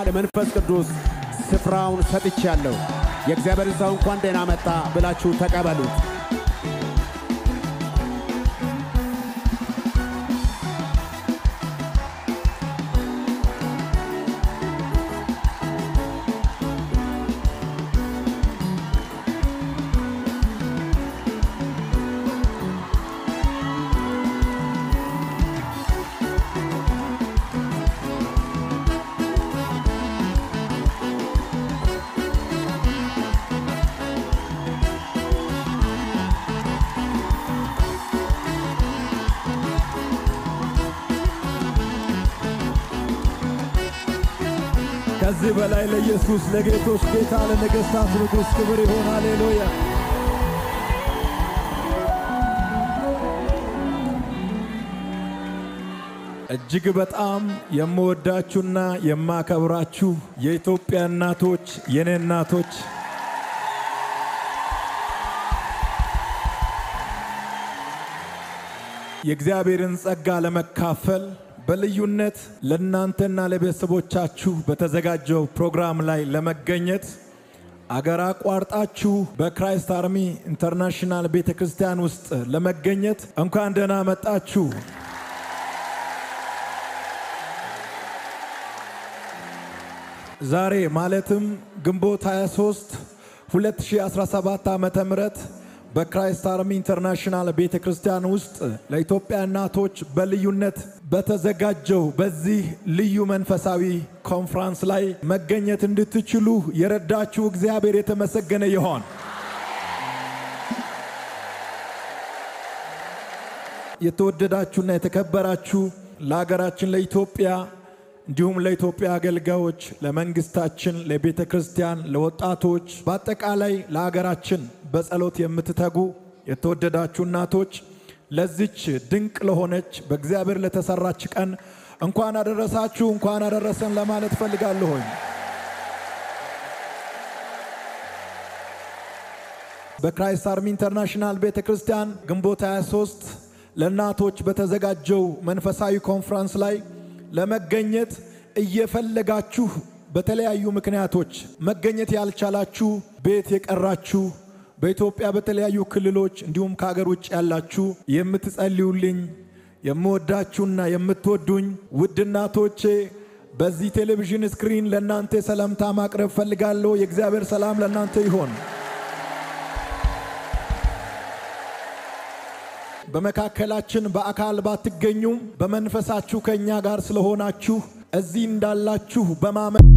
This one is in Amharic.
ለመንፈስ ቅዱስ ስፍራውን ሰጥቻለሁ። የእግዚአብሔር ሰው እንኳን ደህና መጣ ብላችሁ ተቀበሉት። ከዚህ በላይ ለኢየሱስ ለጌቶች ጌታ ለነገሥታት ንጉሥ ክብር ይሁን። ሃሌሉያ። እጅግ በጣም የምወዳችሁና የማከብራችሁ የኢትዮጵያ እናቶች የኔ እናቶች የእግዚአብሔርን ጸጋ ለመካፈል በልዩነት ለእናንተና ለቤተሰቦቻችሁ በተዘጋጀው ፕሮግራም ላይ ለመገኘት አገር አቋርጣችሁ በክራይስት አርሚ ኢንተርናሽናል ቤተክርስቲያን ውስጥ ለመገኘት እንኳን ደህና መጣችሁ። ዛሬ ማለትም ግንቦት 23 2017 ዓመተ ምህረት በክራይስት አርሚ ኢንተርናሽናል ቤተክርስቲያን ውስጥ ለኢትዮጵያ እናቶች በልዩነት በተዘጋጀው በዚህ ልዩ መንፈሳዊ ኮንፈረንስ ላይ መገኘት እንድትችሉ የረዳችሁ እግዚአብሔር የተመሰገነ ይሁን። የተወደዳችሁና የተከበራችሁ ለሀገራችን ለኢትዮጵያ እንዲሁም ለኢትዮጵያ አገልጋዮች ለመንግስታችን ለቤተክርስቲያን ለወጣቶች በአጠቃላይ ለሀገራችን በጸሎት የምትተጉ የተወደዳችሁ እናቶች ለዚች ድንቅ ለሆነች በእግዚአብሔር ለተሰራች ቀን እንኳን አደረሳችሁ እንኳን አደረሰን ለማለት ፈልጋለሁ። በክራይስት አርሚ ኢንተርናሽናል ቤተክርስቲያን ግንቦት 23 ለእናቶች በተዘጋጀው መንፈሳዊ ኮንፈረንስ ላይ ለመገኘት እየፈለጋችሁ በተለያዩ ምክንያቶች መገኘት ያልቻላችሁ ቤት የቀራችሁ በኢትዮጵያ በተለያዩ ክልሎች እንዲሁም ከሀገር ውጭ ያላችሁ የምትጸልዩልኝ የምወዳችሁና የምትወዱኝ ውድ እናቶቼ በዚህ ቴሌቪዥን ስክሪን ለእናንተ ሰላምታ ማቅረብ ፈልጋለሁ። የእግዚአብሔር ሰላም ለእናንተ ይሁን። በመካከላችን በአካል ባትገኙም በመንፈሳችሁ ከኛ ጋር ስለሆናችሁ እዚህ እንዳላችሁ በማመን